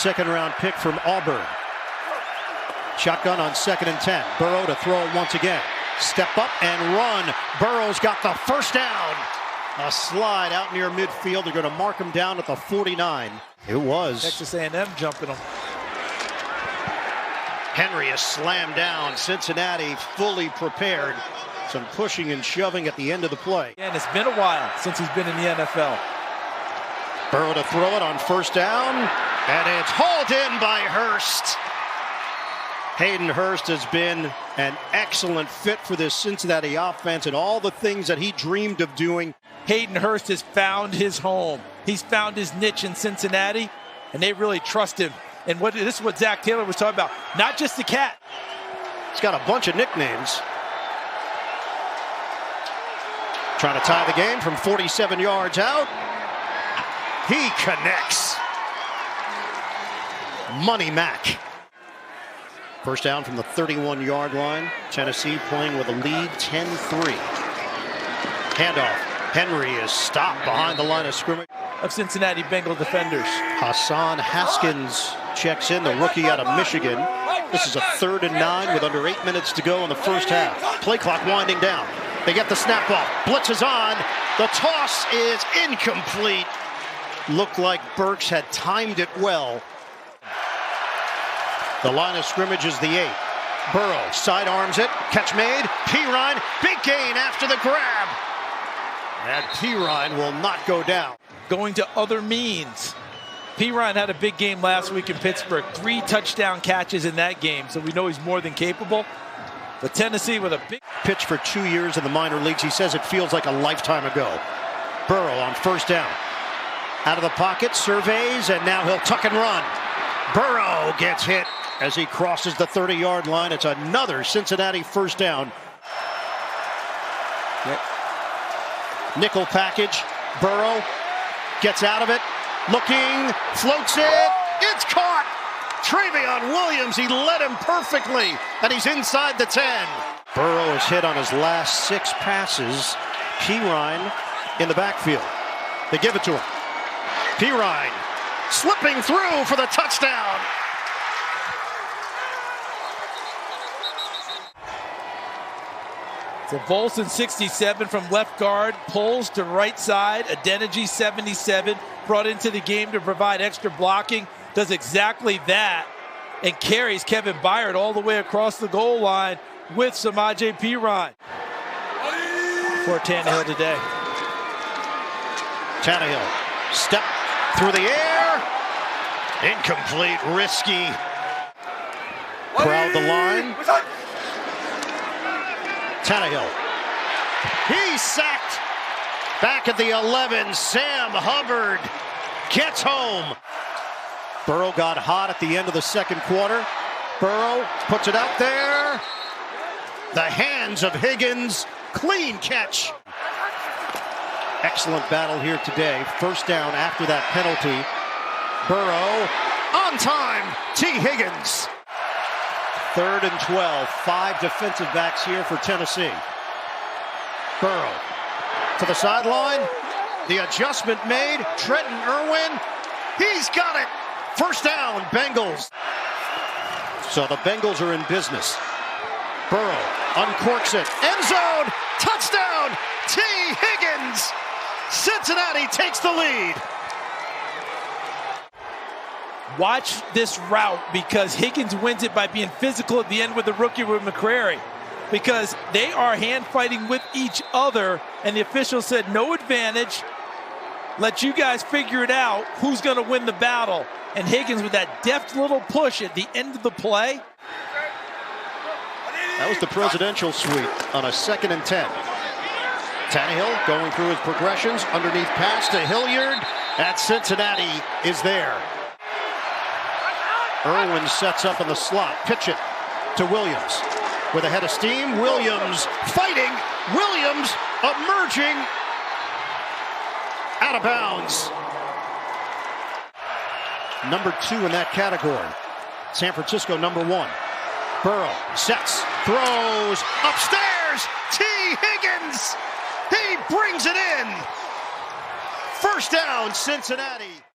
second-round pick from Auburn. Shotgun on 2nd and 10. Burrow to throw it once again. Step up and run. Burrow's got the first down. A slide out near midfield. They're going to mark him down at the 49. It was. Texas A&M jumping him. Henry is slammed down. Cincinnati fully prepared. Some pushing and shoving at the end of the play. And it's been a while since he's been in the NFL. Burrow to throw it on 1st down. And it's hauled in by Hurst. Hayden Hurst has been an excellent fit for this Cincinnati offense and all the things that he dreamed of doing. Hayden Hurst has found his home. He's found his niche in Cincinnati, and they really trust him. And this is what Zach Taylor was talking about. Not just the cat. He's got a bunch of nicknames. Trying to tie the game from 47 yards out. He connects. Money Mac. First down from the 31-yard line. Tennessee playing with a lead, 10-3. Handoff. Henry is stopped behind the line of scrimmage. Of Cincinnati Bengals defenders. Hassan Haskins checks in, the rookie out of Michigan. This is a 3rd and 9 with under 8 minutes to go in the first half. Play clock winding down. They get the snap off. Blitz is on. The toss is incomplete. Looked like Burks had timed it well. The line of scrimmage is the 8. Burrow sidearms it. Catch made. Pirine. Big gain after the grab. And Pirine will not go down. Going to other means. Pirine had a big game last week in Pittsburgh. 3 touchdown catches in that game, so we know he's more than capable. But Tennessee with a big pitch for 2 years in the minor leagues. He says it feels like a lifetime ago. Burrow on 1st down. Out of the pocket, surveys, and now he'll tuck and run. Burrow gets hit as he crosses the 30-yard line. It's another Cincinnati 1st down. Yep. Nickel package. Burrow gets out of it. Looking, floats it. It's caught. Travion Williams, he led him perfectly, and he's inside the 10. Burrow is hit on his last 6 passes. Pirine in the backfield. They give it to him. Pirine slipping through for the touchdown. So Volson 67 from left guard, pulls to right side. Adeniji 77, brought into the game to provide extra blocking. Does exactly that and carries Kevin Byard all the way across the goal line with Samaje Perine. For Tannehill today. Tannehill, step through the air. Incomplete, risky. Crowd the line. Tannehill. He's sacked. Back at the 11, Sam Hubbard gets home. Burrow got hot at the end of the 2nd quarter. Burrow puts it out there. The hands of Higgins. Clean catch. Excellent battle here today. 1st down after that penalty. Burrow on time. T. Higgins. 3rd and 12. 5 defensive backs here for Tennessee. Burrow to the sideline. The adjustment made. Trenton Irwin. He's got it. 1st down, Bengals. So the Bengals are in business. Burrow uncorks it. End zone. Touchdown. T. Higgins. Cincinnati takes the lead. Watch this route because Higgins wins it by being physical at the end with the rookie with McCrary. Because they are hand fighting with each other, and the official said no advantage. Let you guys figure it out who's going to win the battle. And Higgins with that deft little push at the end of the play. That was the presidential suite on a 2nd and 10. Tannehill going through his progressions. Underneath pass to Hilliard. At Cincinnati is there. Irwin sets up in the slot. Pitch it to Williams. With a head of steam, Williams fighting. Williams emerging out of bounds. Number 2 in that category. San Francisco, number 1. Burrow sets, throws, upstairs. T. Higgins. He brings it in. 1st down, Cincinnati.